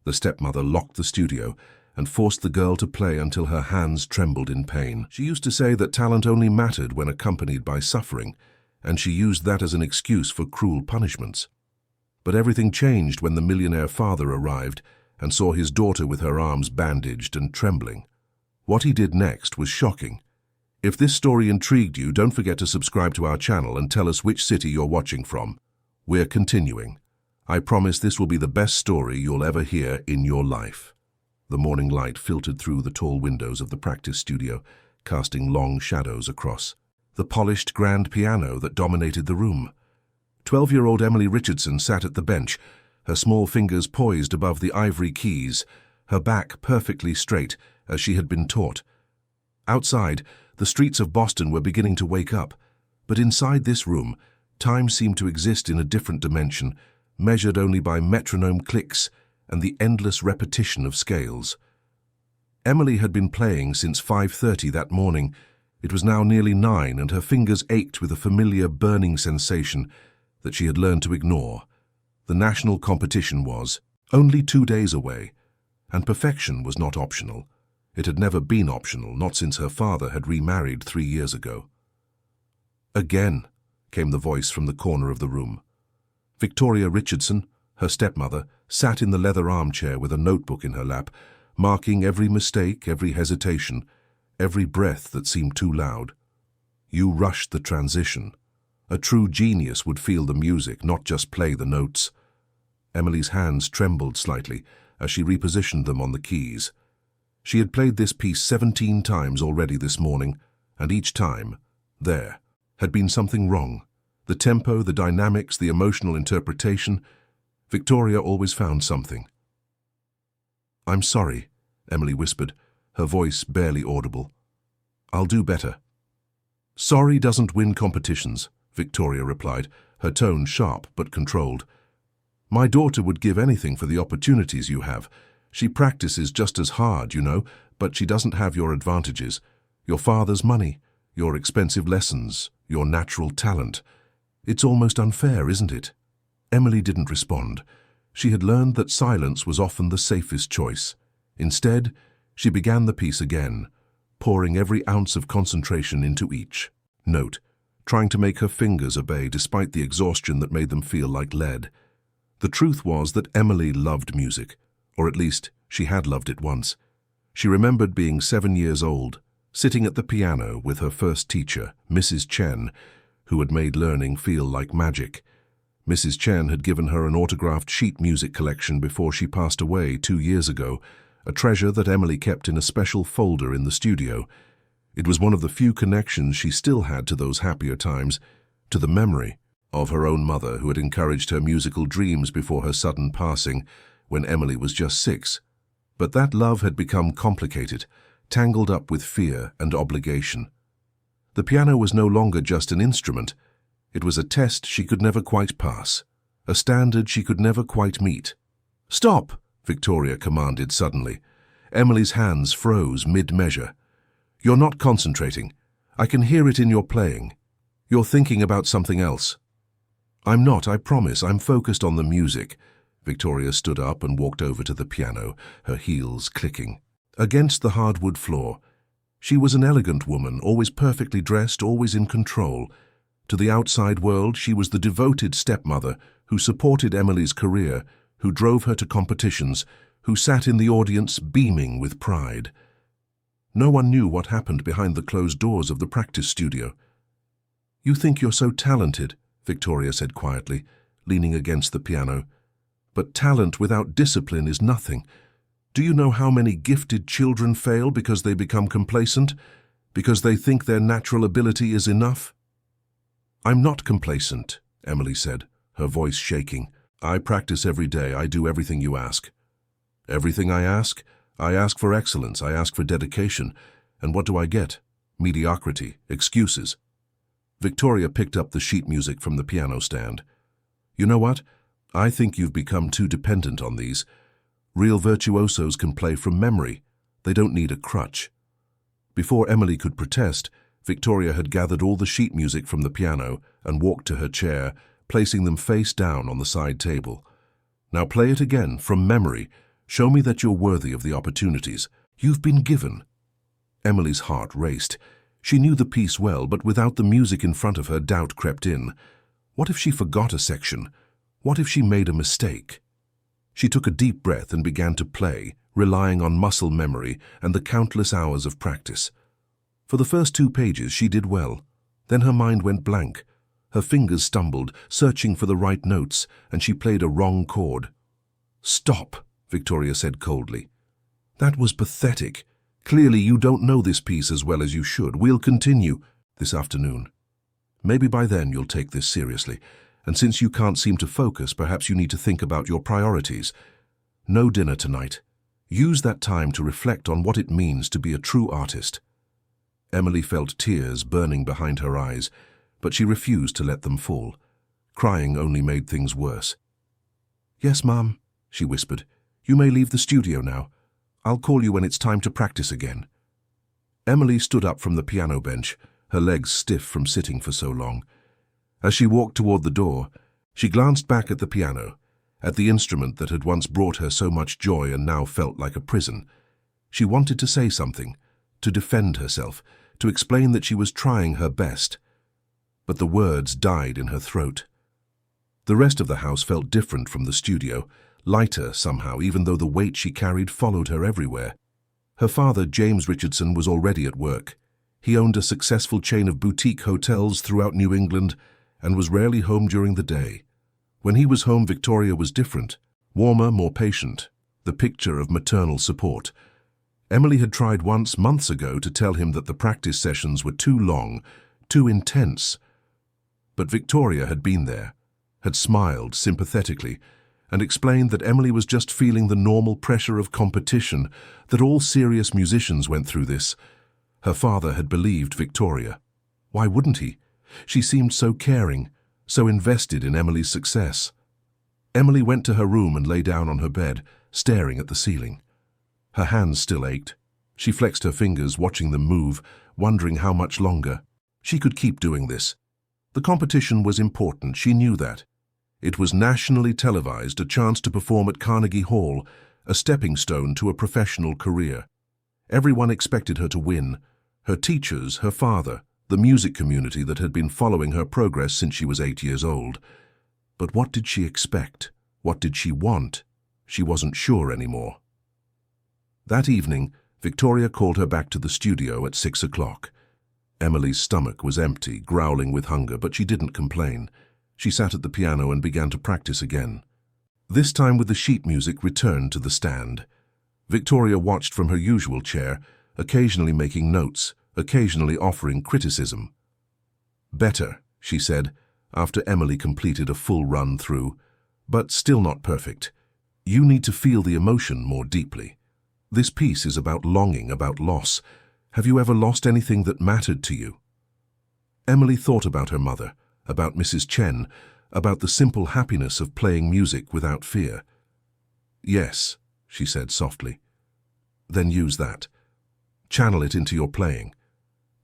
The stepmother locked the studio and forced the girl to play until her hands trembled in pain. She used to say that talent only mattered when accompanied by suffering, and she used that as an excuse for cruel punishments. But everything changed when the millionaire father arrived and saw his daughter with her arms bandaged and trembling. What he did next was shocking. If this story intrigued you, don't forget to subscribe to our channel and tell us which city you're watching from. We're continuing. I promise this will be the best story you'll ever hear in your life. The morning light filtered through the tall windows of the practice studio, casting long shadows across the polished grand piano that dominated the room. 12-year-old Emily Richardson sat at the bench, her small fingers poised above the ivory keys, her back perfectly straight, as she had been taught. Outside, the streets of Boston were beginning to wake up, but inside this room, time seemed to exist in a different dimension, measured only by metronome clicks and the endless repetition of scales. Emily had been playing since 5:30 that morning. It was now nearly 9, and her fingers ached with a familiar burning sensation that she had learned to ignore. The national competition was only 2 days away, and perfection was not optional. It had never been optional, not since her father had remarried 3 years ago. "Again," came the voice from the corner of the room. Victoria Richardson, her stepmother, sat in the leather armchair with a notebook in her lap, marking every mistake, every hesitation, every breath that seemed too loud. "You rushed the transition. A true genius would feel the music, not just play the notes." Emily's hands trembled slightly as she repositioned them on the keys. She had played this piece 17 times already this morning, and each time, there, had been something wrong. The tempo, the dynamics, the emotional interpretation. Victoria always found something. "I'm sorry," Emily whispered, her voice barely audible. "I'll do better." "Sorry doesn't win competitions," Victoria replied, her tone sharp but controlled. "My daughter would give anything for the opportunities you have. She practices just as hard, you know, but she doesn't have your advantages. Your father's money, your expensive lessons, your natural talent. It's almost unfair, isn't it?" Emily didn't respond. She had learned that silence was often the safest choice. Instead, she began the piece again, pouring every ounce of concentration into each note, trying to make her fingers obey despite the exhaustion that made them feel like lead. The truth was that Emily loved music, or at least she had loved it once. She remembered being 7 years old, sitting at the piano with her first teacher, Mrs. Chen, who had made learning feel like magic. Mrs. Chen had given her an autographed sheet music collection before she passed away 2 years ago, a treasure that Emily kept in a special folder in the studio. It was one of the few connections she still had to those happier times, to the memory of her own mother who had encouraged her musical dreams before her sudden passing when Emily was just 6. But that love had become complicated, tangled up with fear and obligation. The piano was no longer just an instrument. It was a test she could never quite pass, a standard she could never quite meet. "Stop!" Victoria commanded suddenly. Emily's hands froze mid-measure. "You're not concentrating. I can hear it in your playing. You're thinking about something else." "I'm not, I promise. I'm focused on the music." Victoria stood up and walked over to the piano, her heels clicking against the hardwood floor. She was an elegant woman, always perfectly dressed, always in control. To the outside world, she was the devoted stepmother who supported Emily's career, who drove her to competitions, who sat in the audience beaming with pride. No one knew what happened behind the closed doors of the practice studio. "You think you're so talented," Victoria said quietly, leaning against the piano. "But talent without discipline is nothing. Do you know how many gifted children fail because they become complacent, because they think their natural ability is enough?" "I'm not complacent," Emily said, her voice shaking. "I practice every day. I do everything you ask." "Everything I ask? I ask for excellence. I ask for dedication. And what do I get? Mediocrity, excuses." Victoria picked up the sheet music from the piano stand. "You know what? I think you've become too dependent on these. Real virtuosos can play from memory. They don't need a crutch." Before Emily could protest, Victoria had gathered all the sheet music from the piano and walked to her chair, placing them face down on the side table. "Now play it again, from memory. Show me that you're worthy of the opportunities you've been given. Emily's heart raced. She knew the piece well, but without the music in front of her, doubt crept in. What if she forgot a section? What if she made a mistake? She took a deep breath and began to play, relying on muscle memory and the countless hours of practice. For the first 2 pages, she did well. Then her mind went blank. Her fingers stumbled, searching for the right notes, and she played a wrong chord. "Stop," Victoria said coldly. "That was pathetic. Clearly you don't know this piece as well as you should. We'll continue this afternoon. Maybe by then you'll take this seriously. And since you can't seem to focus, perhaps you need to think about your priorities. No dinner tonight. Use that time to reflect on what it means to be a true artist." Emily felt tears burning behind her eyes, but she refused to let them fall. Crying only made things worse. "Yes, Mum," she whispered. "You may leave the studio now. I'll call you when it's time to practice again." Emily stood up from the piano bench, her legs stiff from sitting for so long. As she walked toward the door, she glanced back at the piano, at the instrument that had once brought her so much joy and now felt like a prison. She wanted to say something, to defend herself, to explain that she was trying her best. But the words died in her throat. The rest of the house felt different from the studio, lighter somehow, even though the weight she carried followed her everywhere. Her father, James Richardson, was already at work. He owned a successful chain of boutique hotels throughout New England and was rarely home during the day. When he was home, Victoria was different, warmer, more patient, the picture of maternal support. Emily had tried once, months ago, to tell him that the practice sessions were too long, too intense. But Victoria had been there, had smiled sympathetically, and explained that Emily was just feeling the normal pressure of competition, that all serious musicians went through this. Her father had believed Victoria. Why wouldn't he? She seemed so caring, so invested in Emily's success. Emily went to her room and lay down on her bed, staring at the ceiling. Her hands still ached. She flexed her fingers, watching them move, wondering how much longer. She could keep doing this. The competition was important, she knew that. It was nationally televised, a chance to perform at Carnegie Hall, a stepping stone to a professional career. Everyone expected her to win. Her teachers, her father, the music community that had been following her progress since she was 8 years old. But what did she expect? What did she want? She wasn't sure anymore. That evening, Victoria called her back to the studio at 6 o'clock. Emily's stomach was empty, growling with hunger, but she didn't complain. She sat at the piano and began to practice again. This time with the sheet music returned to the stand. Victoria watched from her usual chair, occasionally making notes, occasionally offering criticism. "Better," she said, after Emily completed a full run through, "but still not perfect. You need to feel the emotion more deeply. This piece is about longing, about loss. Have you ever lost anything that mattered to you?" Emily thought about her mother, about Mrs. Chen, about the simple happiness of playing music without fear. "Yes," she said softly. "Then use that. Channel it into your playing.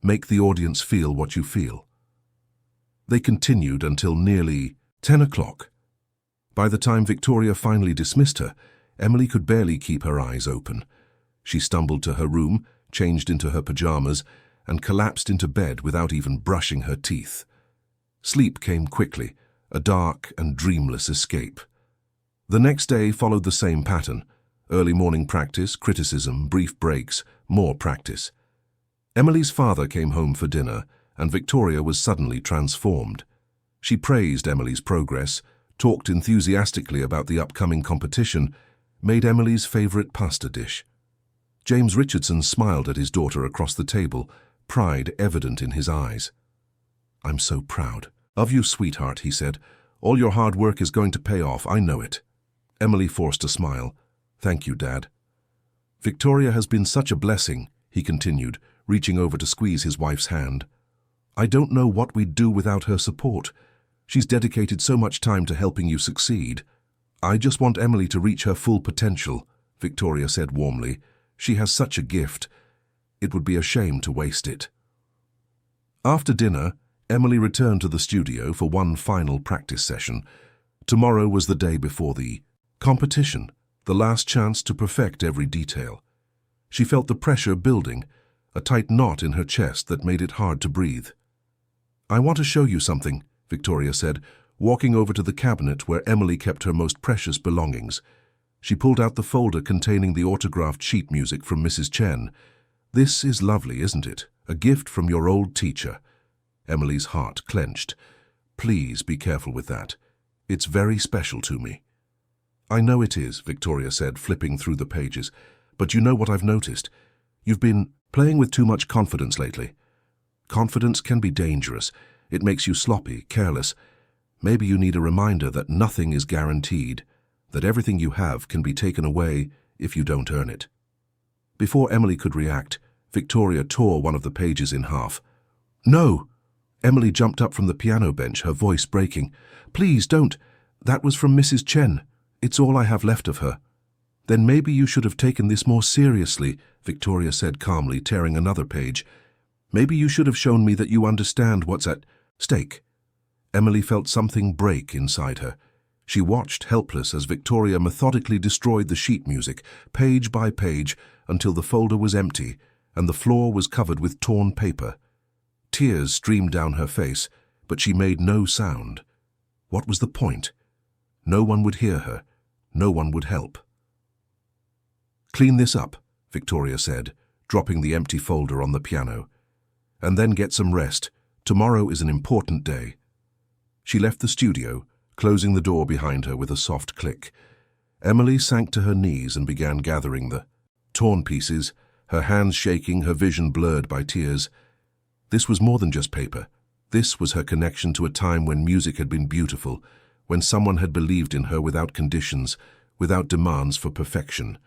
Make the audience feel what you feel." They continued until nearly 10 o'clock. By the time Victoria finally dismissed her, Emily could barely keep her eyes open. She stumbled to her room, changed into her pajamas, and collapsed into bed without even brushing her teeth. Sleep came quickly, a dark and dreamless escape. The next day followed the same pattern: early morning practice, criticism, brief breaks, more practice. Emily's father came home for dinner, and Victoria was suddenly transformed. She praised Emily's progress, talked enthusiastically about the upcoming competition, made Emily's favorite pasta dish. James Richardson smiled at his daughter across the table, pride evident in his eyes. "I'm so proud of you, sweetheart," he said. "All your hard work is going to pay off, I know it." Emily forced a smile. "Thank you, Dad." "Victoria has been such a blessing," he continued, reaching over to squeeze his wife's hand. "I don't know what we'd do without her support. She's dedicated so much time to helping you succeed." "I just want Emily to reach her full potential," Victoria said warmly. "She has such a gift. It would be a shame to waste it." After dinner, Emily returned to the studio for one final practice session. Tomorrow was the day before the competition. the last chance to perfect every detail. She felt the pressure building, a tight knot in her chest that made it hard to breathe. "I want to show you something," Victoria said, walking over to the cabinet where Emily kept her most precious belongings. She pulled out the folder containing the autographed sheet music from Mrs. Chen. "This is lovely, isn't it? A gift from your old teacher." Emily's heart clenched. "Please be careful with that. It's very special to me." "I know it is," Victoria said, flipping through the pages. "But you know what I've noticed? You've been playing with too much confidence lately. Confidence can be dangerous. It makes you sloppy, careless. Maybe you need a reminder that nothing is guaranteed, that everything you have can be taken away if you don't earn it." Before Emily could react, Victoria tore one of the pages in half. "No!" Emily jumped up from the piano bench, her voice breaking. "Please don't. That was from Mrs. Chen. It's all I have left of her." "Then maybe you should have taken this more seriously," Victoria said calmly, tearing another page. "Maybe you should have shown me that you understand what's at stake." Emily felt something break inside her. She watched, helpless, as Victoria methodically destroyed the sheet music, page by page, until the folder was empty and the floor was covered with torn paper. Tears streamed down her face, but she made no sound. What was the point? No one would hear her. No one would help. "Clean this up," Victoria said, dropping the empty folder on the piano. "And then get some rest. Tomorrow is an important day." She left the studio, closing the door behind her with a soft click. Emily sank to her knees and began gathering the torn pieces, her hands shaking, her vision blurred by tears. This was more than just paper. This was her connection to a time when music had been beautiful, when someone had believed in her without conditions, without demands for perfection.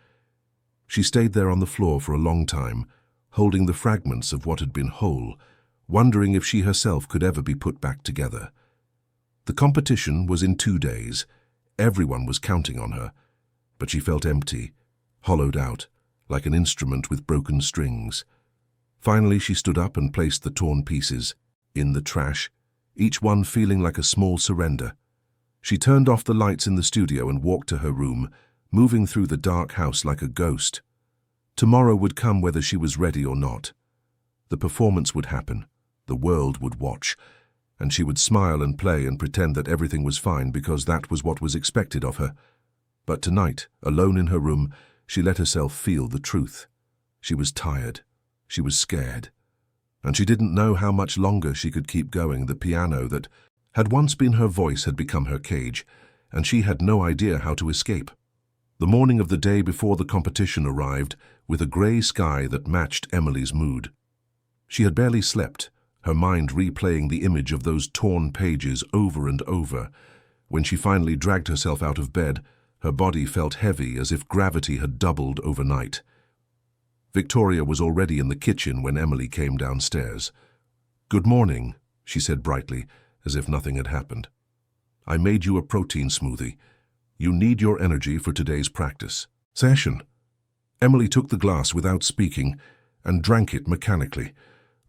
She stayed there on the floor for a long time, holding the fragments of what had been whole, wondering if she herself could ever be put back together. The competition was in 2 days. Everyone was counting on her, but she felt empty, hollowed out, like an instrument with broken strings. Finally, she stood up and placed the torn pieces in the trash, each one feeling like a small surrender. She turned off the lights in the studio and walked to her room, moving through the dark house like a ghost. Tomorrow would come whether she was ready or not. The performance would happen, the world would watch, and she would smile and play and pretend that everything was fine because that was what was expected of her. But tonight, alone in her room, she let herself feel the truth. She was tired. She was scared. And she didn't know how much longer she could keep going. The piano that had once been her voice had become her cage, and she had no idea how to escape. The morning of the day before the competition arrived, with a grey sky that matched Emily's mood. She had barely slept, her mind replaying the image of those torn pages over and over. When she finally dragged herself out of bed, her body felt heavy as if gravity had doubled overnight. Victoria was already in the kitchen when Emily came downstairs. "Good morning," she said brightly, as if nothing had happened. "I made you a protein smoothie. You need your energy for today's practice session." Emily took the glass without speaking and drank it mechanically.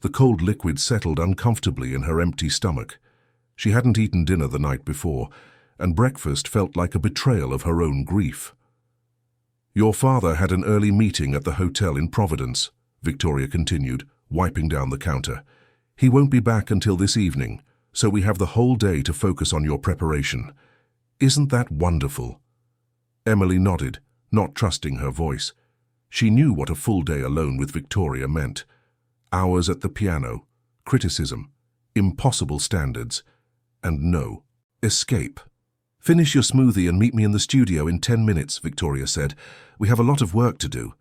The cold liquid settled uncomfortably in her empty stomach. She hadn't eaten dinner the night before, and breakfast felt like a betrayal of her own grief. "Your father had an early meeting at the hotel in Providence," Victoria continued, wiping down the counter. "He won't be back until this evening, so we have the whole day to focus on your preparation. Isn't that wonderful?" Emily nodded, not trusting her voice. She knew what a full day alone with Victoria meant. Hours at the piano, criticism, impossible standards, and no escape. "Finish your smoothie and meet me in the studio in 10 minutes, Victoria said. "We have a lot of work to do."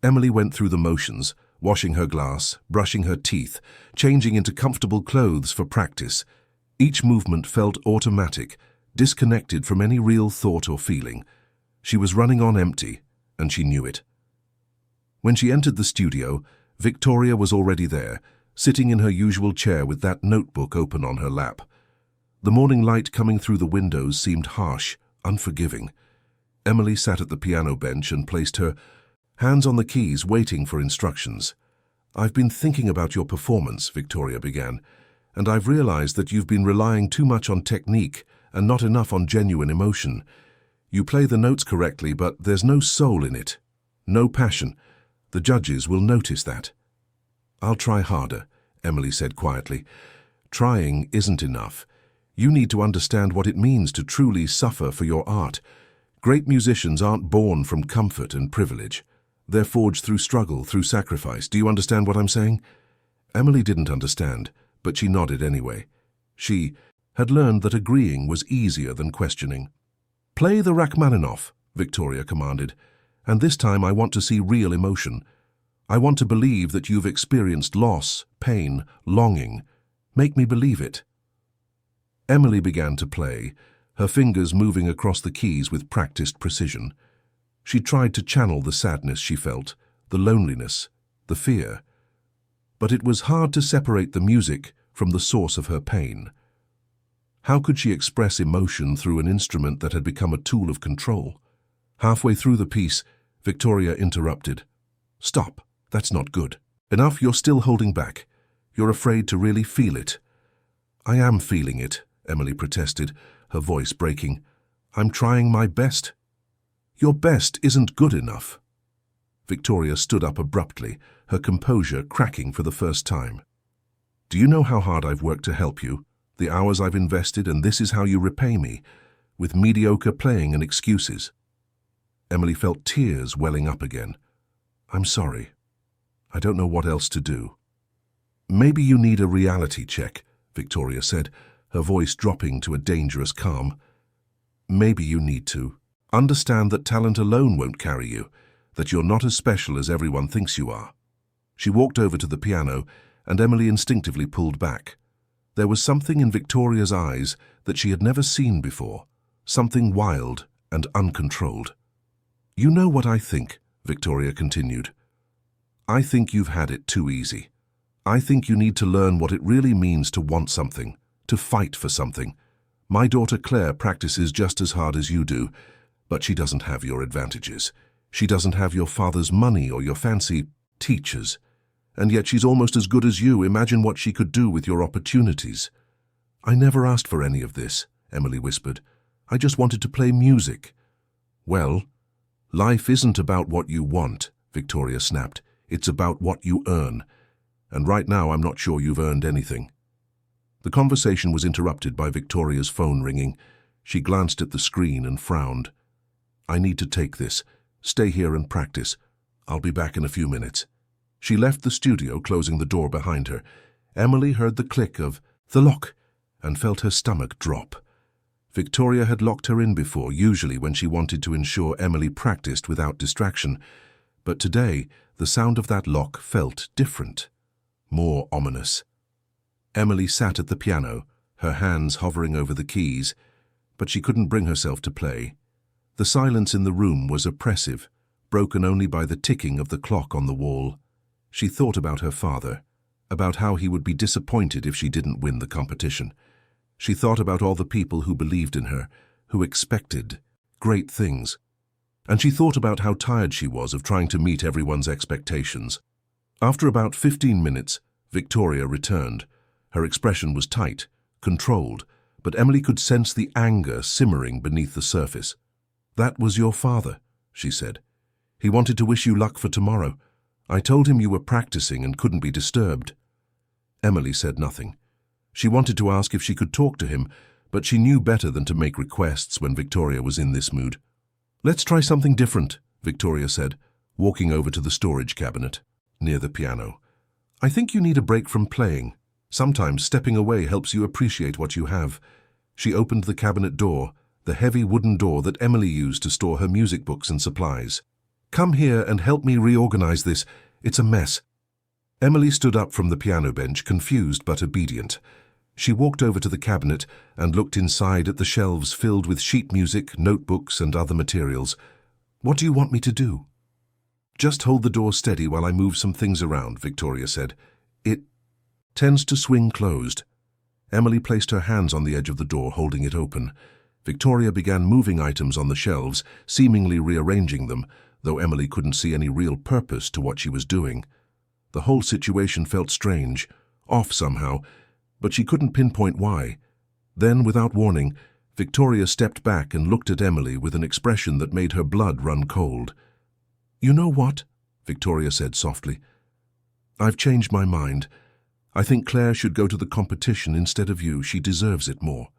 Emily went through the motions, washing her glass, brushing her teeth, changing into comfortable clothes for practice. Each movement felt automatic, disconnected from any real thought or feeling. She was running on empty, and she knew it. When she entered the studio, Victoria was already there, sitting in her usual chair with that notebook open on her lap. The morning light coming through the windows seemed harsh, unforgiving. Emily sat at the piano bench and placed her hands on the keys, waiting for instructions. "I've been thinking about your performance," Victoria began, "and I've realized that you've been relying too much on technique and not enough on genuine emotion. You play the notes correctly, but there's no soul in it. No passion. The judges will notice that. I'll try harder, Emily said quietly. Trying isn't enough. You need to understand what it means to truly suffer for your art. Great musicians aren't born from comfort and privilege. They're forged through struggle, through sacrifice. Do you understand what I'm saying? Emily didn't understand, but she nodded anyway. She had learned that agreeing was easier than questioning. Play the Rachmaninoff, Victoria commanded, and this time I want to see real emotion. I want to believe that you've experienced loss, pain, longing. Make me believe it. Emily began to play, her fingers moving across the keys with practiced precision. She tried to channel the sadness she felt, the loneliness, the fear. But it was hard to separate the music from the source of her pain. How could she express emotion through an instrument that had become a tool of control? Halfway through the piece, Victoria interrupted. Stop, that's not good. Enough, you're still holding back. You're afraid to really feel it. I am feeling it, Emily protested, her voice breaking. I'm trying my best. Your best isn't good enough. Victoria stood up abruptly, her composure cracking for the first time. Do you know how hard I've worked to help you? The hours I've invested, and this is how you repay me, with mediocre playing and excuses. Emily felt tears welling up again. I'm sorry. I don't know what else to do. Maybe you need a reality check, Victoria said, her voice dropping to a dangerous calm. Maybe you need to. Understand that talent alone won't carry you, that you're not as special as everyone thinks you are. She walked over to the piano, and Emily instinctively pulled back. There was something in Victoria's eyes that she had never seen before, something wild and uncontrolled. You know what I think, Victoria continued. I think you've had it too easy. I think you need to learn what it really means to want something, to fight for something. My daughter Claire practices just as hard as you do, but she doesn't have your advantages. She doesn't have your father's money or your fancy teachers. And yet she's almost as good as you. Imagine what she could do with your opportunities. I never asked for any of this, Emily whispered. I just wanted to play music. Well, life isn't about what you want, Victoria snapped. It's about what you earn. And right now I'm not sure you've earned anything. The conversation was interrupted by Victoria's phone ringing. She glanced at the screen and frowned. I need to take this. Stay here and practice. I'll be back in a few minutes. She left the studio, closing the door behind her. Emily heard the click of the lock and felt her stomach drop. Victoria had locked her in before, usually when she wanted to ensure Emily practiced without distraction. But today, the sound of that lock felt different, more ominous. Emily sat at the piano, her hands hovering over the keys, but she couldn't bring herself to play. The silence in the room was oppressive, broken only by the ticking of the clock on the wall. She thought about her father, about how he would be disappointed if she didn't win the competition. She thought about all the people who believed in her, who expected great things. And she thought about how tired she was of trying to meet everyone's expectations. After about 15 minutes, Victoria returned. Her expression was tight, controlled, but Emily could sense the anger simmering beneath the surface. That was your father, she said. He wanted to wish you luck for tomorrow. I told him you were practicing and couldn't be disturbed. Emily said nothing. She wanted to ask if she could talk to him, but she knew better than to make requests when Victoria was in this mood. Let's try something different, Victoria said, walking over to the storage cabinet, near the piano. I think you need a break from playing. Sometimes stepping away helps you appreciate what you have. She opened the cabinet door, the heavy wooden door that Emily used to store her music books and supplies. Come here and help me reorganize this. It's a mess. Emily stood up from the piano bench, confused but obedient. She walked over to the cabinet and looked inside at the shelves filled with sheet music, notebooks, and other materials. What do you want me to do? Just hold the door steady while I move some things around, Victoria said. It tends to swing closed. Emily placed her hands on the edge of the door, holding it open. Victoria began moving items on the shelves, seemingly rearranging them, though Emily couldn't see any real purpose to what she was doing. The whole situation felt strange, off somehow, but she couldn't pinpoint why. Then, without warning, Victoria stepped back and looked at Emily with an expression that made her blood run cold. "You know what?" Victoria said softly. "I've changed my mind. I think Claire should go to the competition instead of you. She deserves it more."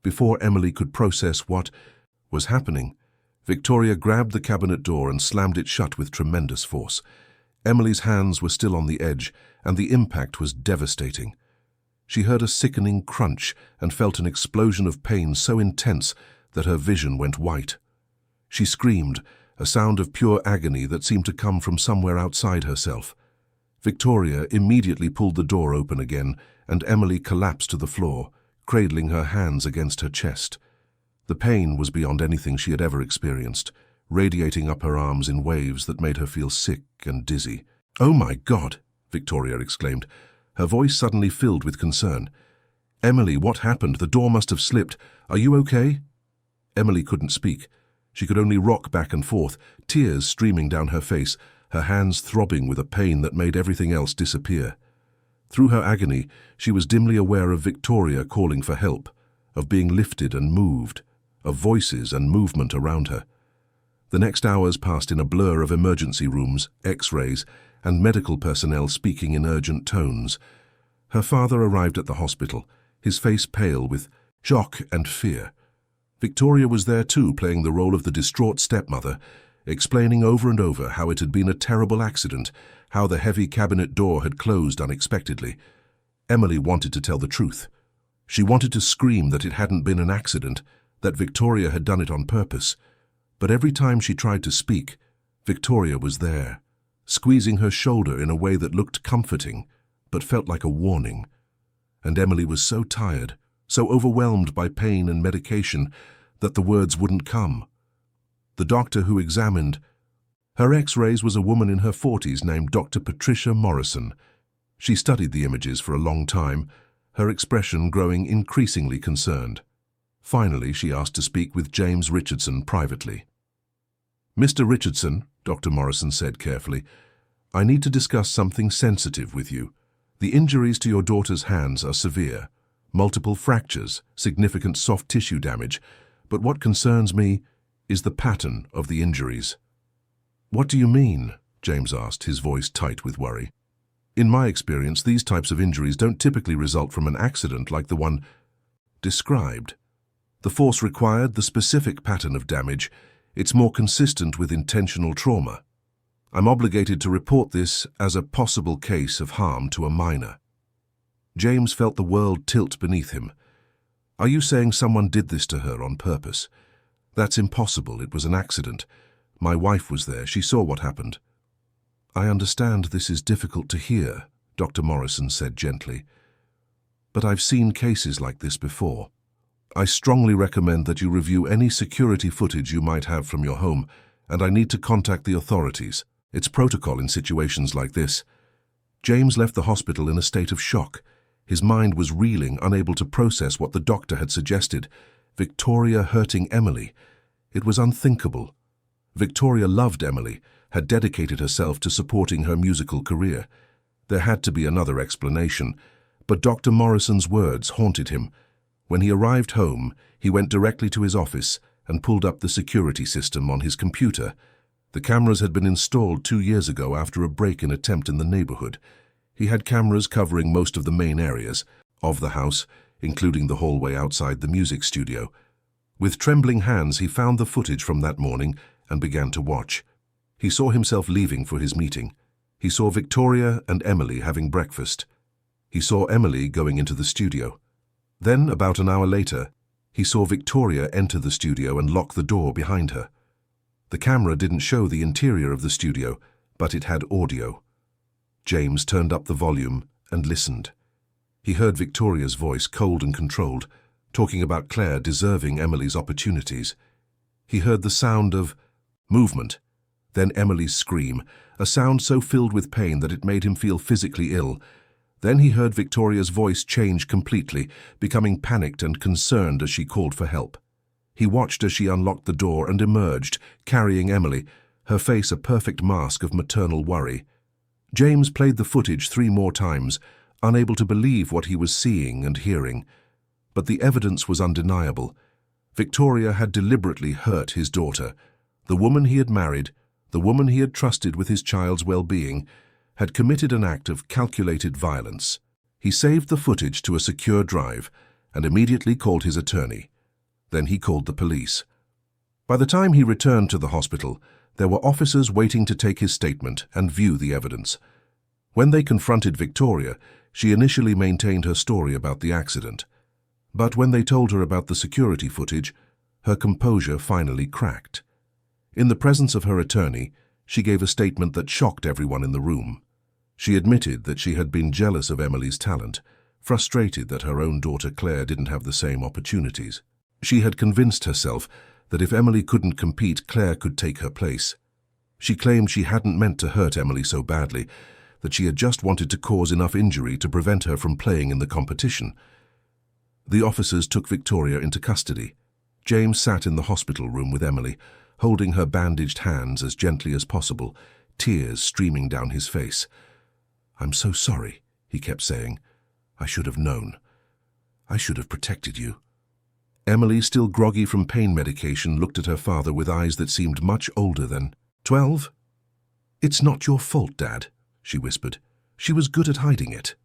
Before Emily could process what was happening, Victoria grabbed the cabinet door and slammed it shut with tremendous force. Emily's hands were still on the edge, and the impact was devastating. She heard a sickening crunch and felt an explosion of pain so intense that her vision went white. She screamed, a sound of pure agony that seemed to come from somewhere outside herself. Victoria immediately pulled the door open again, and Emily collapsed to the floor, cradling her hands against her chest. The pain was beyond anything she had ever experienced, radiating up her arms in waves that made her feel sick and dizzy. "Oh my God!" Victoria exclaimed, her voice suddenly filled with concern. "Emily, what happened? The door must have slipped. Are you okay?" Emily couldn't speak. She could only rock back and forth, tears streaming down her face, her hands throbbing with a pain that made everything else disappear. Through her agony, she was dimly aware of Victoria calling for help, of being lifted and moved, of voices and movement around her. The next hours passed in a blur of emergency rooms, X-rays, and medical personnel speaking in urgent tones. Her father arrived at the hospital, his face pale with shock and fear. Victoria was there too, playing the role of the distraught stepmother, explaining over and over how it had been a terrible accident, how the heavy cabinet door had closed unexpectedly. Emily wanted to tell the truth. She wanted to scream that it hadn't been an accident, that Victoria had done it on purpose. But every time she tried to speak, Victoria was there, squeezing her shoulder in a way that looked comforting, but felt like a warning. And Emily was so tired, so overwhelmed by pain and medication, that the words wouldn't come. The doctor who examined her X-rays was a woman in her 40s named Dr. Patricia Morrison. She studied the images for a long time, her expression growing increasingly concerned. Finally, she asked to speak with James Richardson privately. "Mr. Richardson," Dr. Morrison said carefully, "I need to discuss something sensitive with you. The injuries to your daughter's hands are severe. Multiple fractures, significant soft tissue damage, but what concerns me is the pattern of the injuries." "What do you mean?" James asked, his voice tight with worry. "In my experience, these types of injuries don't typically result from an accident like the one described. The force required, the specific pattern of damage, it's more consistent with intentional trauma. I'm obligated to report this as a possible case of harm to a minor." James felt the world tilt beneath him. "Are you saying someone did this to her on purpose?" "That's impossible. It was an accident. My wife was there. She saw what happened." "I understand this is difficult to hear," Dr. Morrison said gently. "But I've seen cases like this before. I strongly recommend that you review any security footage you might have from your home, and I need to contact the authorities. It's protocol in situations like this." James left the hospital in a state of shock. His mind was reeling, unable to process what the doctor had suggested. Victoria hurting Emily. It was unthinkable. Victoria loved Emily, had dedicated herself to supporting her musical career. There had to be another explanation, but Dr. Morrison's words haunted him. When he arrived home, he went directly to his office and pulled up the security system on his computer. The cameras had been installed 2 years ago after a break-in attempt in the neighborhood. He had cameras covering most of the main areas of the house, including the hallway outside the music studio. With trembling hands, he found the footage from that morning and began to watch. He saw himself leaving for his meeting. He saw Victoria and Emily having breakfast. He saw Emily going into the studio. Then, about an hour later, he saw Victoria enter the studio and lock the door behind her. The camera didn't show the interior of the studio, but it had audio. James turned up the volume and listened. He heard Victoria's voice, cold and controlled, talking about Claire deserving Emily's opportunities. He heard the sound of movement, then Emily's scream, a sound so filled with pain that it made him feel physically ill. Then he heard Victoria's voice change completely, becoming panicked and concerned as she called for help. He watched as she unlocked the door and emerged, carrying Emily, her face a perfect mask of maternal worry. James played the footage 3 more times, unable to believe what he was seeing and hearing. But the evidence was undeniable. Victoria had deliberately hurt his daughter. The woman he had married, the woman he had trusted with his child's well-being, had committed an act of calculated violence. He saved the footage to a secure drive and immediately called his attorney. Then he called the police. By the time he returned to the hospital, there were officers waiting to take his statement and view the evidence. When they confronted Victoria, she initially maintained her story about the accident. But when they told her about the security footage, her composure finally cracked. In the presence of her attorney, she gave a statement that shocked everyone in the room. She admitted that she had been jealous of Emily's talent, frustrated that her own daughter Claire didn't have the same opportunities. She had convinced herself that if Emily couldn't compete, Claire could take her place. She claimed she hadn't meant to hurt Emily so badly, that she had just wanted to cause enough injury to prevent her from playing in the competition. The officers took Victoria into custody. James sat in the hospital room with Emily, holding her bandaged hands as gently as possible, tears streaming down his face. "I'm so sorry," he kept saying. "I should have known. I should have protected you." Emily, still groggy from pain medication, looked at her father with eyes that seemed much older than 12. "It's not your fault, Dad," she whispered. "She was good at hiding it."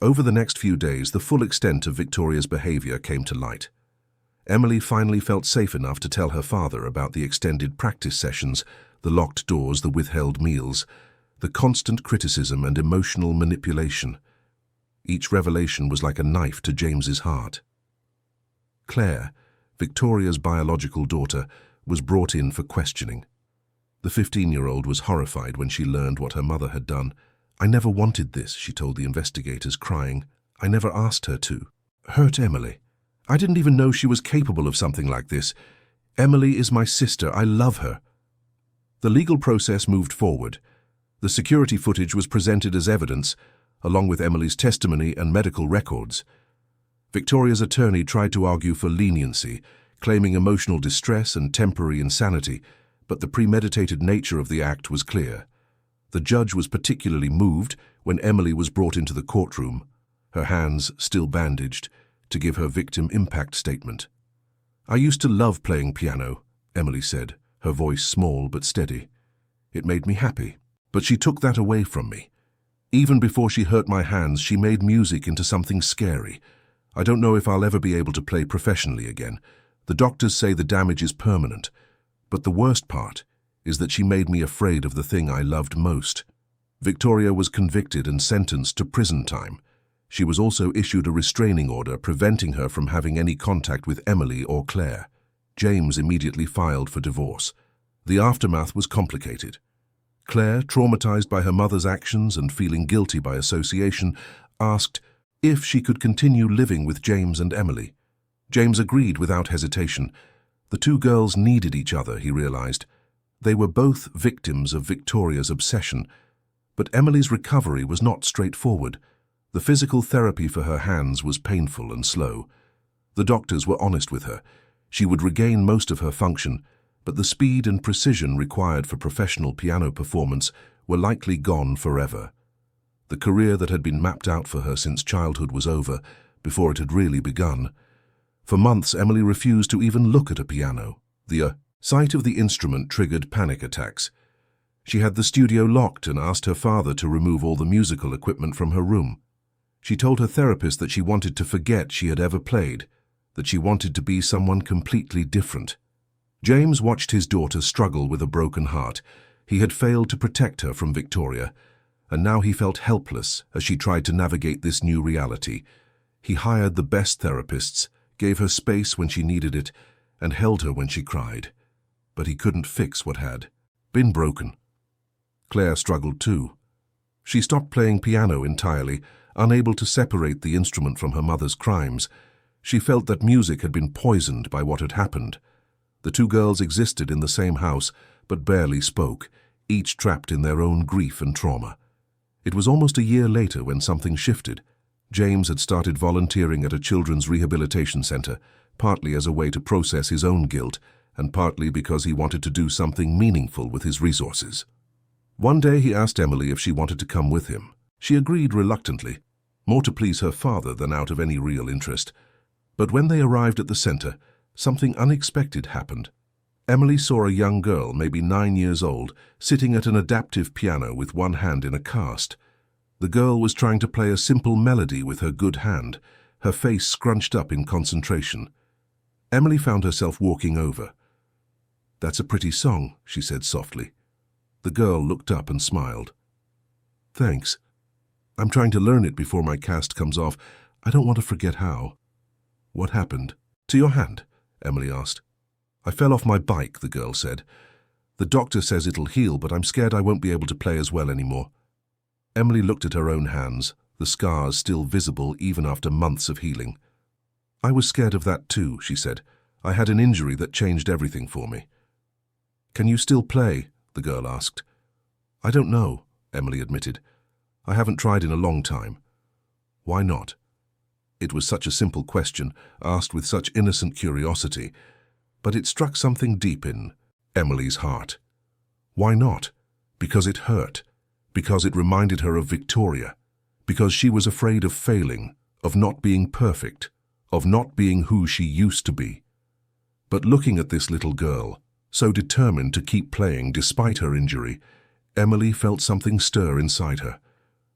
Over the next few days, the full extent of Victoria's behavior came to light. Emily finally felt safe enough to tell her father about the extended practice sessions, the locked doors, the withheld meals, the constant criticism and emotional manipulation. Each revelation was like a knife to James's heart. Claire, Victoria's biological daughter, was brought in for questioning. The 15-year-old was horrified when she learned what her mother had done. "I never wanted this," she told the investigators, crying. "I never asked her to hurt Emily. I didn't even know she was capable of something like this. Emily is my sister. I love her." The legal process moved forward. The security footage was presented as evidence, along with Emily's testimony and medical records. Victoria's attorney tried to argue for leniency, claiming emotional distress and temporary insanity, but the premeditated nature of the act was clear. The judge was particularly moved when Emily was brought into the courtroom, her hands still bandaged, to give her victim impact statement. "I used to love playing piano," Emily said, her voice small but steady. "It made me happy, but she took that away from me. Even before she hurt my hands, she made music into something scary. I don't know if I'll ever be able to play professionally again. The doctors say the damage is permanent, but the worst part is that she made me afraid of the thing I loved most." Victoria was convicted and sentenced to prison time. She was also issued a restraining order preventing her from having any contact with Emily or Claire. James immediately filed for divorce. The aftermath was complicated. Claire, traumatized by her mother's actions and feeling guilty by association, asked if she could continue living with James and Emily. James agreed without hesitation. The two girls needed each other, he realized. They were both victims of Victoria's obsession. But Emily's recovery was not straightforward. The physical therapy for her hands was painful and slow. The doctors were honest with her. She would regain most of her function, but the speed and precision required for professional piano performance were likely gone forever. The career that had been mapped out for her since childhood was over, before it had really begun. For months, Emily refused to even look at a piano. The sight of the instrument triggered panic attacks. She had the studio locked and asked her father to remove all the musical equipment from her room. She told her therapist that she wanted to forget she had ever played, that she wanted to be someone completely different. James watched his daughter struggle with a broken heart. He had failed to protect her from Victoria, and now he felt helpless as she tried to navigate this new reality. He hired the best therapists, gave her space when she needed it, and held her when she cried. But he couldn't fix what had been broken. Claire struggled too. She stopped playing piano entirely, unable to separate the instrument from her mother's crimes. She felt that music had been poisoned by what had happened. The two girls existed in the same house, but barely spoke, each trapped in their own grief and trauma. It was almost a year later when something shifted. James had started volunteering at a children's rehabilitation center, partly as a way to process his own guilt, and partly because he wanted to do something meaningful with his resources. One day he asked Emily if she wanted to come with him. She agreed reluctantly, more to please her father than out of any real interest. But when they arrived at the center, something unexpected happened. Emily saw a young girl, maybe 9 years old, sitting at an adaptive piano with one hand in a cast. The girl was trying to play a simple melody with her good hand, her face scrunched up in concentration. Emily found herself walking over. "That's a pretty song," she said softly. The girl looked up and smiled. "Thanks. I'm trying to learn it before my cast comes off. I don't want to forget how." "What happened to your hand?" Emily asked. "I fell off my bike," the girl said. "The doctor says it'll heal, but I'm scared I won't be able to play as well anymore." Emily looked at her own hands, the scars still visible even after months of healing. "I was scared of that too," she said. "I had an injury that changed everything for me." "Can you still play?" the girl asked. "I don't know," Emily admitted. "I haven't tried in a long time." "Why not?" It was such a simple question, asked with such innocent curiosity, but it struck something deep in Emily's heart. Why not? Because it hurt, because it reminded her of Victoria, because she was afraid of failing, of not being perfect, of not being who she used to be. But looking at this little girl, so determined to keep playing despite her injury, Emily felt something stir inside her.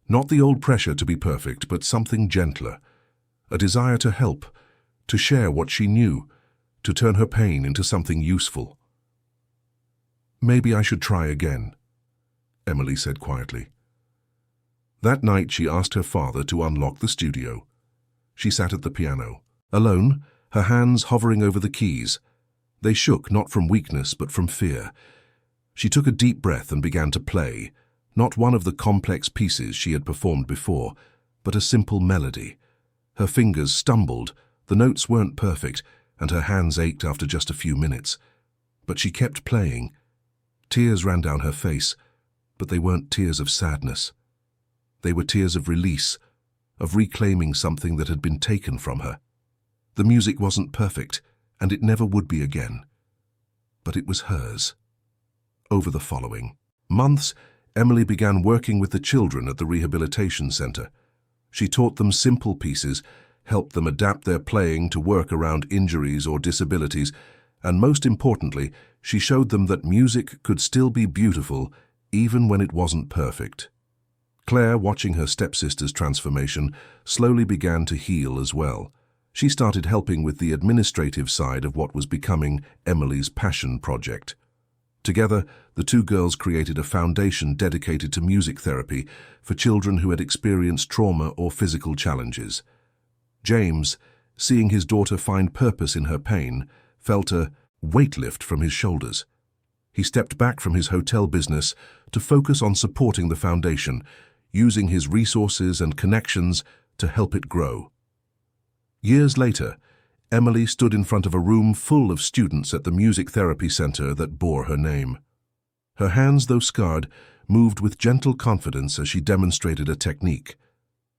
Not the old pressure to be perfect, but something gentler. A desire to help, to share what she knew, to turn her pain into something useful. "Maybe I should try again," Emily said quietly. That night she asked her father to unlock the studio. She sat at the piano, alone, her hands hovering over the keys. They shook not from weakness but from fear. She took a deep breath and began to play, not one of the complex pieces she had performed before, but a simple melody. Her fingers stumbled, the notes weren't perfect, and her hands ached after just a few minutes. But she kept playing. Tears ran down her face, but they weren't tears of sadness. They were tears of release, of reclaiming something that had been taken from her. The music wasn't perfect, and it never would be again. But it was hers. Over the following months, Emily began working with the children at the rehabilitation center. She taught them simple pieces, helped them adapt their playing to work around injuries or disabilities, and most importantly, she showed them that music could still be beautiful even when it wasn't perfect. Claire, watching her stepsister's transformation, slowly began to heal as well. She started helping with the administrative side of what was becoming Emily's passion project. Together, the two girls created a foundation dedicated to music therapy for children who had experienced trauma or physical challenges. James, seeing his daughter find purpose in her pain, felt a weight lift from his shoulders. He stepped back from his hotel business to focus on supporting the foundation, using his resources and connections to help it grow. Years later, Emily stood in front of a room full of students at the music therapy center that bore her name. Her hands, though scarred, moved with gentle confidence as she demonstrated a technique.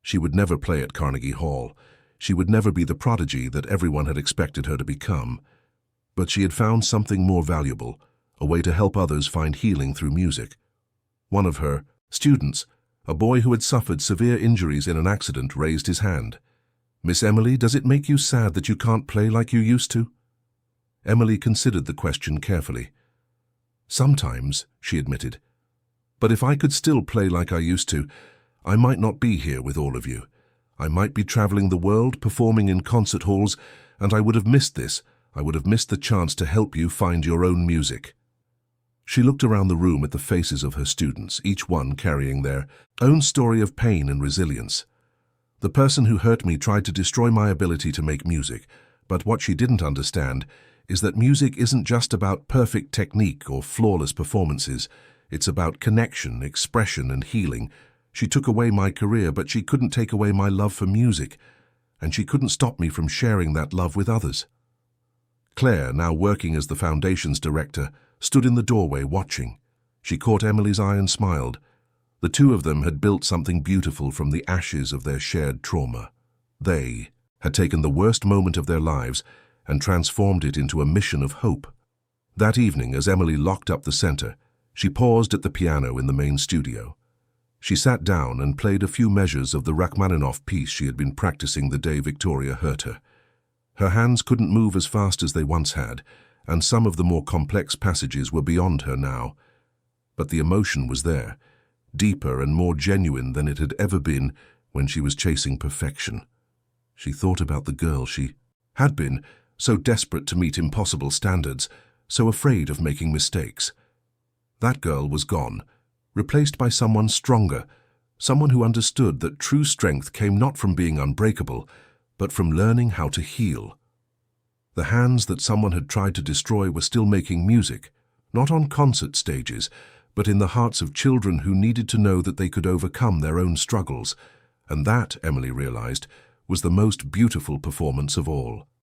She would never play at Carnegie Hall. She would never be the prodigy that everyone had expected her to become. But she had found something more valuable, a way to help others find healing through music. One of her students, a boy who had suffered severe injuries in an accident, raised his hand. "Miss Emily, does it make you sad that you can't play like you used to?" Emily considered the question carefully. "Sometimes," she admitted. "But if I could still play like I used to, I might not be here with all of you. I might be traveling the world, performing in concert halls, and I would have missed this. I would have missed the chance to help you find your own music." She looked around the room at the faces of her students, each one carrying their own story of pain and resilience. "The person who hurt me tried to destroy my ability to make music, but what she didn't understand is that music isn't just about perfect technique or flawless performances. It's about connection, expression, and healing. She took away my career, but she couldn't take away my love for music, and she couldn't stop me from sharing that love with others." Claire, now working as the foundation's director, stood in the doorway watching. She caught Emily's eye and smiled. The two of them had built something beautiful from the ashes of their shared trauma. They had taken the worst moment of their lives and transformed it into a mission of hope. That evening, as Emily locked up the center, she paused at the piano in the main studio. She sat down and played a few measures of the Rachmaninoff piece she had been practicing the day Victoria hurt her. Her hands couldn't move as fast as they once had, and some of the more complex passages were beyond her now. But the emotion was there, deeper and more genuine than it had ever been when she was chasing perfection. She thought about the girl she had been, so desperate to meet impossible standards, so afraid of making mistakes. That girl was gone, replaced by someone stronger, someone who understood that true strength came not from being unbreakable, but from learning how to heal. The hands that someone had tried to destroy were still making music, not on concert stages, but in the hearts of children who needed to know that they could overcome their own struggles, and that, Emily realized, was the most beautiful performance of all.